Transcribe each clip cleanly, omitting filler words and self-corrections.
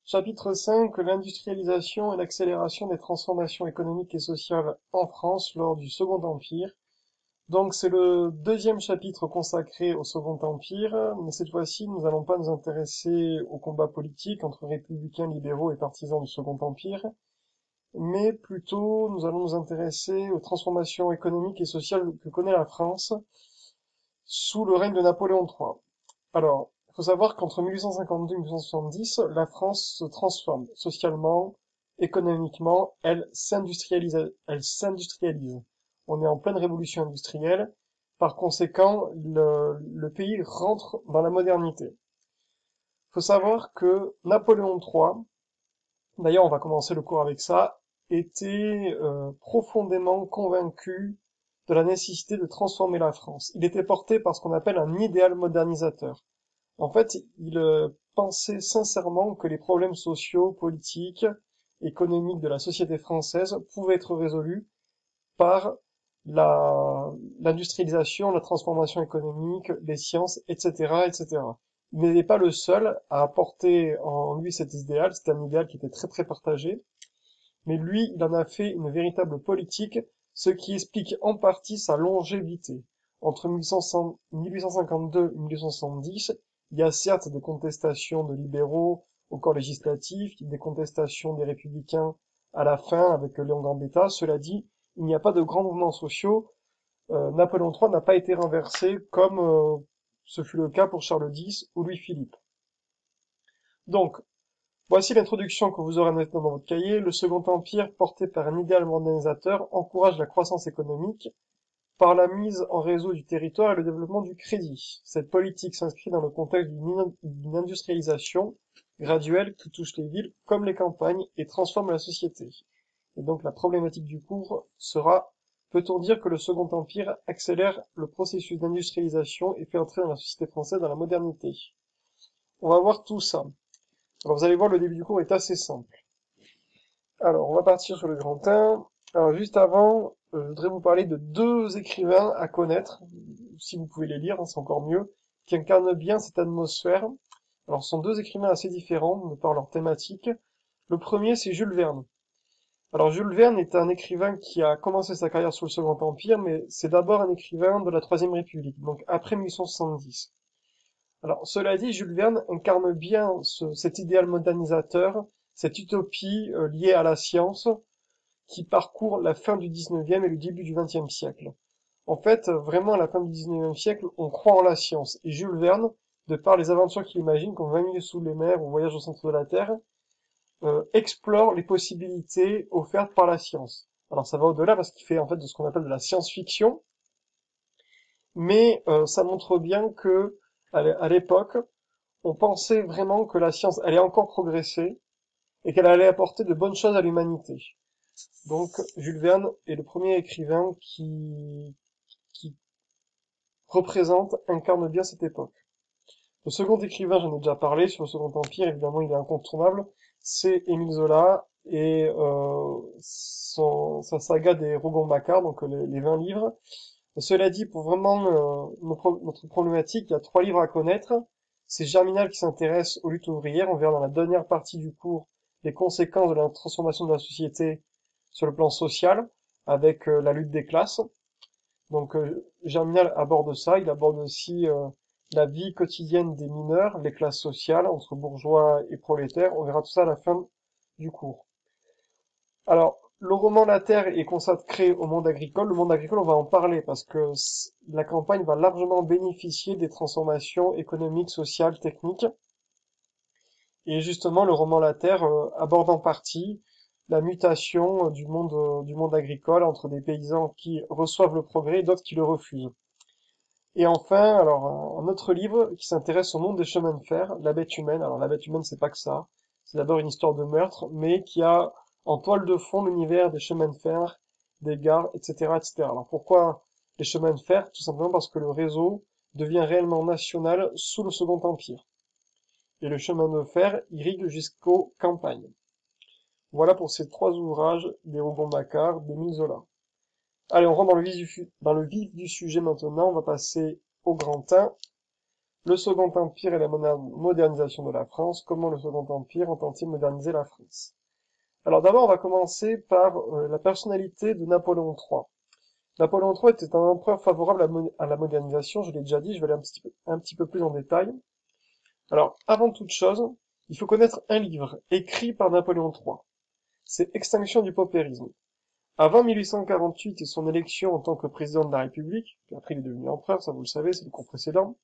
Chapitre 5, l'industrialisation et l'accélération des transformations économiques et sociales en France lors du Second Empire. Donc c'est le deuxième chapitre consacré au Second Empire, mais cette fois-ci nous n'allons pas nous intéresser au combat politique entre républicains, libéraux et partisans du Second Empire, mais plutôt nous allons nous intéresser aux transformations économiques et sociales que connaît la France sous le règne de Napoléon III. Alors, il faut savoir qu'entre 1852 et 1870, la France se transforme socialement, économiquement, elle s'industrialise, elle s'industrialise. On est en pleine révolution industrielle. Par conséquent, le pays rentre dans la modernité. Il faut savoir que Napoléon III, d'ailleurs on va commencer le cours avec ça, était profondément convaincu de la nécessité de transformer la France. Il était porté par ce qu'on appelle un idéal modernisateur. En fait, il pensait sincèrement que les problèmes sociaux, politiques, économiques de la société française pouvaient être résolus par l'industrialisation, la transformation économique, les sciences, etc., etc. Il n'était pas le seul à apporter en lui cet idéal, c'était un idéal qui était très très partagé, mais lui, il en a fait une véritable politique, ce qui explique en partie sa longévité. Entre 1852 et 1870, il y a certes des contestations de libéraux au corps législatif, des contestations des républicains à la fin avec Léon Gambetta. Cela dit, il n'y a pas de grands mouvements sociaux. Napoléon III n'a pas été renversé comme ce fut le cas pour Charles X ou Louis-Philippe. Donc, voici l'introduction que vous aurez maintenant dans votre cahier. Le Second Empire, porté par un idéal modernisateur, encourage la croissance économique par la mise en réseau du territoire et le développement du crédit. Cette politique s'inscrit dans le contexte d'une industrialisation graduelle qui touche les villes comme les campagnes et transforme la société. Et donc la problématique du cours sera: peut-on dire que le Second Empire accélère le processus d'industrialisation et fait entrer la société française dans la modernité? On va voir tout ça. Alors vous allez voir, le début du cours est assez simple. Alors, on va partir sur le grand 1. Alors, juste avant, je voudrais vous parler de deux écrivains à connaître, si vous pouvez les lire, hein, c'est encore mieux, qui incarnent bien cette atmosphère. Alors, ce sont deux écrivains assez différents de par leur thématique. Le premier, c'est Jules Verne. Alors, Jules Verne est un écrivain qui a commencé sa carrière sous le Second Empire, mais c'est d'abord un écrivain de la Troisième République, donc après 1870. Alors, cela dit, Jules Verne incarne bien cet idéal modernisateur, cette utopie liée à la science, qui parcourt la fin du 19e et le début du 20e siècle. En fait, vraiment, à la fin du 19e siècle, on croit en la science. Et Jules Verne, de par les aventures qu'il imagine, comme 20 milieux sous les mers ou Voyage au centre de la Terre, explore les possibilités offertes par la science. Alors ça va au-delà parce qu'il fait en fait de ce qu'on appelle de la science-fiction, mais ça montre bien que à l'époque, on pensait vraiment que la science allait encore progresser et qu'elle allait apporter de bonnes choses à l'humanité. Donc, Jules Verne est le premier écrivain qui incarne bien cette époque. Le second écrivain, j'en ai déjà parlé, sur le Second Empire, évidemment, il est incontournable, c'est Émile Zola et sa saga des Rougon-Macquart, donc les 20 livres. Cela dit, pour vraiment notre problématique, il y a 3 livres à connaître. C'est Germinal qui s'intéresse aux luttes ouvrières. On verra dans la dernière partie du cours les conséquences de la transformation de la société sur le plan social, avec la lutte des classes. Donc Germinal aborde ça, il aborde aussi la vie quotidienne des mineurs, les classes sociales, entre bourgeois et prolétaires. On verra tout ça à la fin du cours. Alors, le roman La Terre est consacré au monde agricole. Le monde agricole, on va en parler parce que la campagne va largement bénéficier des transformations économiques, sociales, techniques. Et justement, le roman La Terre aborde en partie la mutation du monde agricole entre des paysans qui reçoivent le progrès et d'autres qui le refusent. Et enfin, alors, un autre livre qui s'intéresse au monde des chemins de fer, La bête humaine. Alors, la bête humaine, c'est pas que ça. C'est d'abord une histoire de meurtre, mais qui a en toile de fond l'univers des chemins de fer, des gares, etc., etc. Alors, pourquoi les chemins de fer? Tout simplement parce que le réseau devient réellement national sous le Second Empire. Et le chemin de fer irrigue jusqu'aux campagnes. Voilà pour ces 3 ouvrages des Rougon-Macquart, d'Émile Zola. Allez, on rentre dans le vif du sujet maintenant. On va passer au grand 1. Le Second Empire et la modernisation de la France. Comment le Second Empire entend-il moderniser la France? Alors d'abord, on va commencer par la personnalité de Napoléon III. Napoléon III était un empereur favorable à la modernisation, je l'ai déjà dit, je vais aller un petit peu plus en détail. Alors, avant toute chose, il faut connaître un livre écrit par Napoléon III. C'est Extinction du paupérisme. Avant 1848 et son élection en tant que président de la République, puis après il est devenu empereur, ça vous le savez, c'est le cours précédent,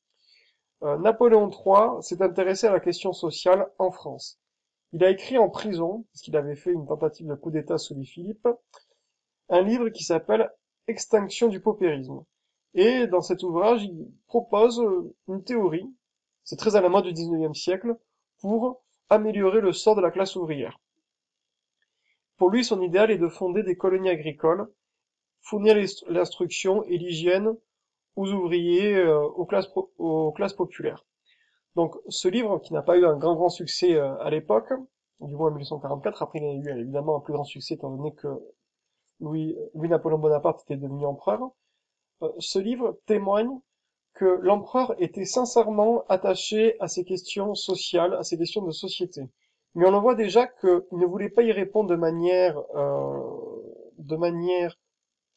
Napoléon III s'est intéressé à la question sociale en France. Il a écrit en prison, parce qu'il avait fait une tentative de coup d'État sous Louis-Philippe, un livre qui s'appelle Extinction du paupérisme. Et dans cet ouvrage, il propose une théorie, c'est très à la mode du XIXe siècle, pour améliorer le sort de la classe ouvrière. Pour lui, son idéal est de fonder des colonies agricoles, fournir l'instruction et l'hygiène aux ouvriers, aux classes populaires. Donc ce livre, qui n'a pas eu un grand succès à l'époque, du moins en 1844, après il a eu évidemment un plus grand succès étant donné que Louis-Napoléon Bonaparte était devenu empereur, ce livre témoigne que l'empereur était sincèrement attaché à ces questions sociales, à ces questions de société. Mais on en voit déjà qu'il ne voulait pas y répondre de manière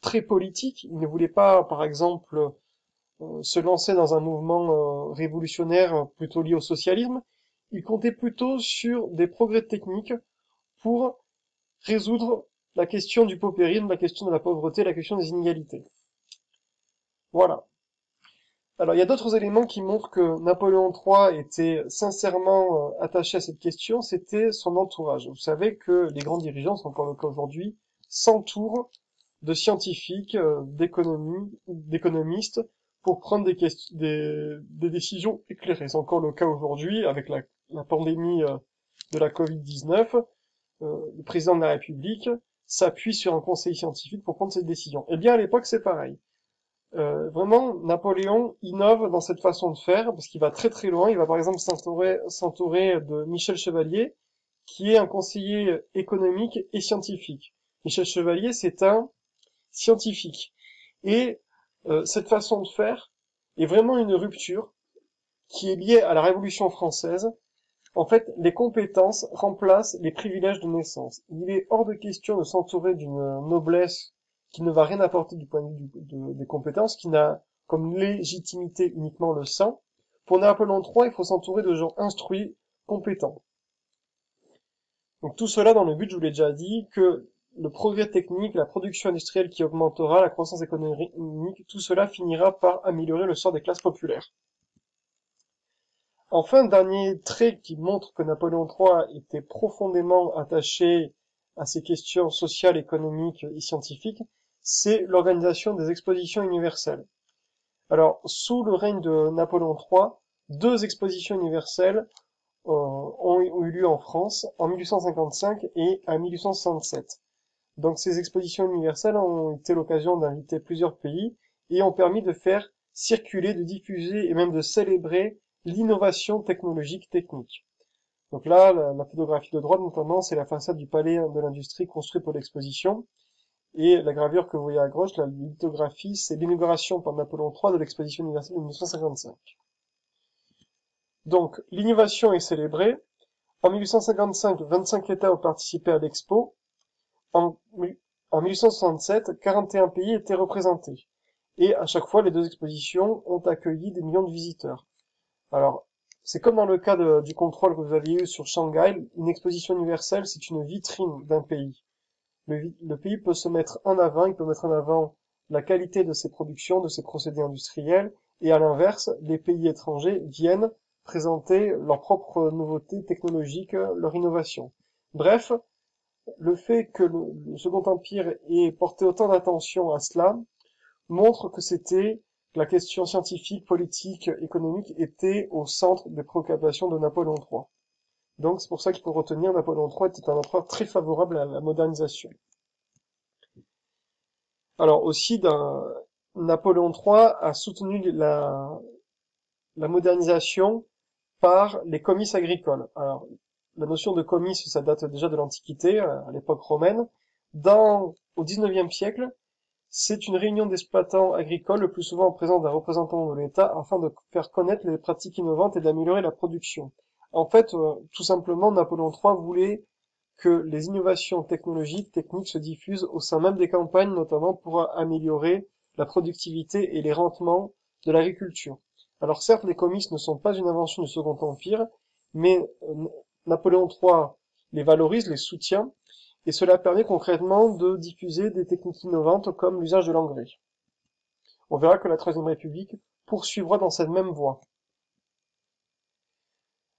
très politique. Il ne voulait pas, par exemple, se lancer dans un mouvement révolutionnaire plutôt lié au socialisme. Il comptait plutôt sur des progrès techniques pour résoudre la question du paupérisme, la question de la pauvreté, la question des inégalités. Voilà. Alors, il y a d'autres éléments qui montrent que Napoléon III était sincèrement attaché à cette question, c'était son entourage. Vous savez que les grands dirigeants, c'est encore le cas aujourd'hui, s'entourent de scientifiques, d'économistes, pour prendre des décisions éclairées. C'est encore le cas aujourd'hui avec la pandémie de la Covid-19. Le président de la République s'appuie sur un conseil scientifique pour prendre cette décision. Eh bien, à l'époque, c'est pareil. Vraiment, Napoléon innove dans cette façon de faire, parce qu'il va très très loin. Il va par exemple s'entourer de Michel Chevalier, qui est un conseiller économique et scientifique. Michel Chevalier, c'est un scientifique. Et cette façon de faire est vraiment une rupture qui est liée à la Révolution française. En fait, les compétences remplacent les privilèges de naissance. Il est hors de question de s'entourer d'une noblesse qui ne va rien apporter du point de vue des compétences, qui n'a comme légitimité uniquement le sang. Pour Napoléon III, il faut s'entourer de gens instruits, compétents. Donc tout cela dans le but, je vous l'ai déjà dit, que le progrès technique, la production industrielle qui augmentera, la croissance économique, tout cela finira par améliorer le sort des classes populaires. Enfin, dernier trait qui montre que Napoléon III était profondément attaché à ces questions sociales, économiques et scientifiques, c'est l'organisation des expositions universelles. Alors, sous le règne de Napoléon III, 2 expositions universelles ont eu lieu en France en 1855 et en 1867. Donc ces expositions universelles ont été l'occasion d'inviter plusieurs pays et ont permis de faire circuler, de diffuser et même de célébrer l'innovation technologique technique. Donc là, la photographie de droite notamment, c'est la façade du palais de l'industrie construit pour l'exposition. Et la gravure que vous voyez à gauche, la lithographie, c'est l'inauguration par Napoléon III de l'exposition universelle de 1955. Donc, l'innovation est célébrée. En 1855, 25 États ont participé à l'expo. En 1867, 41 pays étaient représentés. Et à chaque fois, les 2 expositions ont accueilli des millions de visiteurs. Alors, c'est comme dans le cas du contrôle que vous aviez eu sur Shanghai, une exposition universelle, c'est une vitrine d'un pays. Le pays peut se mettre en avant, il peut mettre en avant la qualité de ses productions, de ses procédés industriels, et à l'inverse, les pays étrangers viennent présenter leurs propres nouveautés technologiques, leur innovation. Bref, le fait que le Second Empire ait porté autant d'attention à cela montre que la question scientifique, politique, économique était au centre des préoccupations de Napoléon III. Donc c'est pour ça qu'il faut retenir Napoléon III était un empereur très favorable à la modernisation. Alors aussi, Napoléon III a soutenu la modernisation par les comices agricoles. Alors, la notion de comice, ça date déjà de l'Antiquité, à l'époque romaine. Au XIXe siècle, C'est une réunion d'exploitants agricoles, le plus souvent en présence d'un représentant de l'État, afin de faire connaître les pratiques innovantes et d'améliorer la production. En fait, tout simplement, Napoléon III voulait que les innovations technologiques, techniques se diffusent au sein même des campagnes, notamment pour améliorer la productivité et les rendements de l'agriculture. Alors certes, les comices ne sont pas une invention du Second Empire, mais Napoléon III les valorise, les soutient, et cela permet concrètement de diffuser des techniques innovantes comme l'usage de l'engrais. On verra que la Troisième République poursuivra dans cette même voie.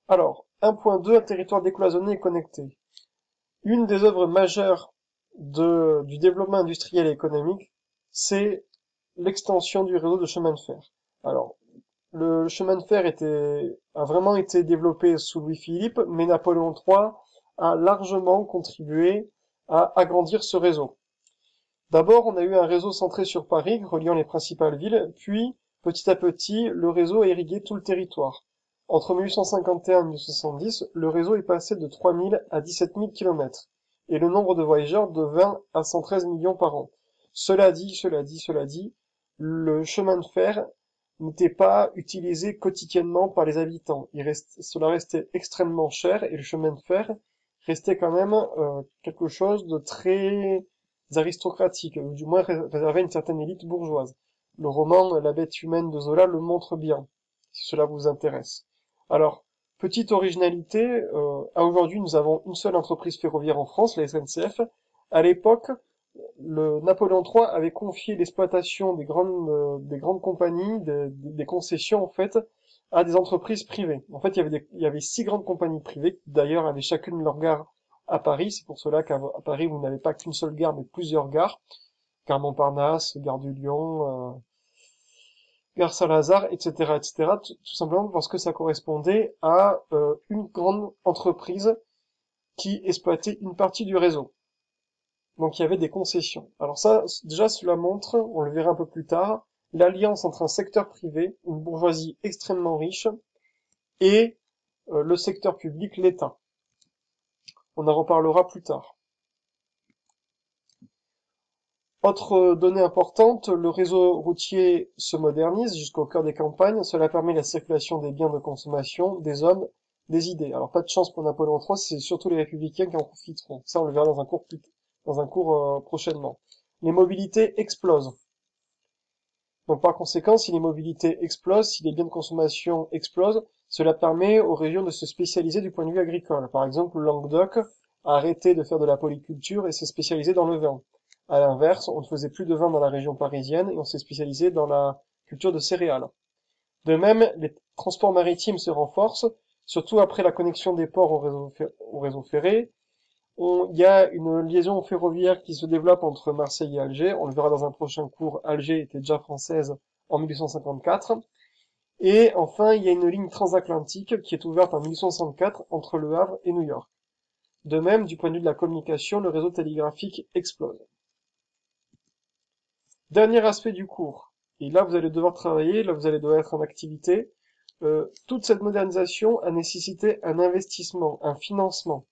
Alors, 1.2, un territoire décloisonné et connecté. Une des œuvres majeures du développement industriel et économique, c'est l'extension du réseau de chemin de fer. Alors, le chemin de fer a vraiment été développé sous Louis-Philippe, mais Napoléon III a largement contribué à agrandir ce réseau. D'abord, on a eu un réseau centré sur Paris, reliant les principales villes, puis, petit à petit, le réseau a irrigué tout le territoire. Entre 1851 et 1870, le réseau est passé de 3000 à 17 000 kilomètres, et le nombre de voyageurs de 20 à 113 millions par an. Cela dit, le chemin de fer n'était pas utilisé quotidiennement par les habitants. Cela restait extrêmement cher, et le chemin de fer restait quand même quelque chose de très aristocratique, ou du moins réservé à une certaine élite bourgeoise. Le roman La bête humaine de Zola le montre bien, si cela vous intéresse. Alors, petite originalité, à aujourd'hui nous avons une seule entreprise ferroviaire en France, la SNCF. À l'époque, le Napoléon III avait confié l'exploitation des grandes compagnies, des concessions en fait, à des entreprises privées. En fait, il y avait 6 grandes compagnies privées, qui d'ailleurs avaient chacune leur gare à Paris. C'est pour cela qu'à Paris, vous n'avez pas qu'une seule gare, mais plusieurs gares. Gare Montparnasse, gare du Lion, gare Saint-Lazare, etc., etc. Tout simplement parce que ça correspondait à une grande entreprise qui exploitait une partie du réseau. Donc il y avait des concessions. Alors ça, déjà, cela montre, on le verra un peu plus tard, l'alliance entre un secteur privé, une bourgeoisie extrêmement riche, et le secteur public, l'État. On en reparlera plus tard. Autre donnée importante, le réseau routier se modernise jusqu'au cœur des campagnes. Cela permet la circulation des biens de consommation, des hommes, des idées. Alors pas de chance pour Napoléon III, c'est surtout les républicains qui en profiteront. Ça, on le verra dans un cours prochainement. Les mobilités explosent. Donc par conséquent, si les mobilités explosent, si les biens de consommation explosent, cela permet aux régions de se spécialiser du point de vue agricole. Par exemple, le Languedoc a arrêté de faire de la polyculture et s'est spécialisé dans le vin. À l'inverse, on ne faisait plus de vin dans la région parisienne et on s'est spécialisé dans la culture de céréales. De même, les transports maritimes se renforcent, surtout après la connexion des ports au réseau ferré. Il y a une liaison ferroviaire qui se développe entre Marseille et Alger. On le verra dans un prochain cours. Alger était déjà française en 1854. Et enfin, il y a une ligne transatlantique qui est ouverte en 1864 entre Le Havre et New York. De même, du point de vue de la communication, le réseau télégraphique explose. Dernier aspect du cours. Et là, vous allez devoir travailler, là, vous allez devoir être en activité. Toute cette modernisation a nécessité un investissement, un financement.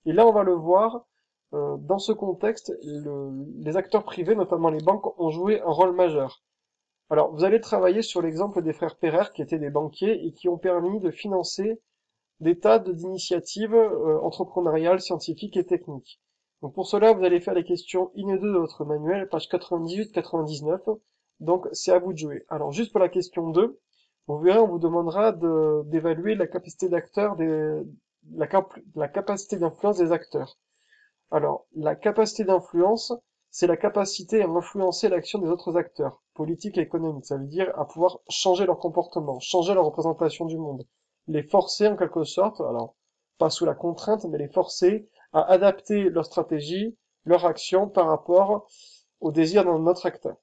Et là, on va le voir, dans ce contexte, les acteurs privés, notamment les banques, ont joué un rôle majeur. Alors, vous allez travailler sur l'exemple des frères Pereire, qui étaient des banquiers et qui ont permis de financer des tas d'initiatives entrepreneuriales, scientifiques et techniques. Donc pour cela, vous allez faire les questions 1 et 2 de votre manuel, page 98-99. Donc c'est à vous de jouer. Alors juste pour la question 2, vous verrez, on vous demandera d'évaluer la capacité d'acteur la capacité d'influence des acteurs. Alors, la capacité d'influence, c'est la capacité à influencer l'action des autres acteurs, politiques et économiques. Ça veut dire à pouvoir changer leur comportement, changer leur représentation du monde. Les forcer en quelque sorte, alors, pas sous la contrainte, mais les forcer à adapter leur stratégie, leur action par rapport au désir d'un autre acteur.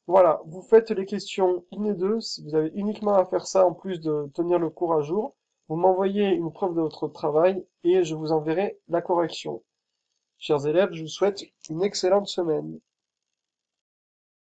Voilà, vous faites les questions 1 et 2, si vous avez uniquement à faire ça en plus de tenir le cours à jour. Vous m'envoyez une preuve de votre travail et je vous enverrai la correction. Chers élèves, je vous souhaite une excellente semaine.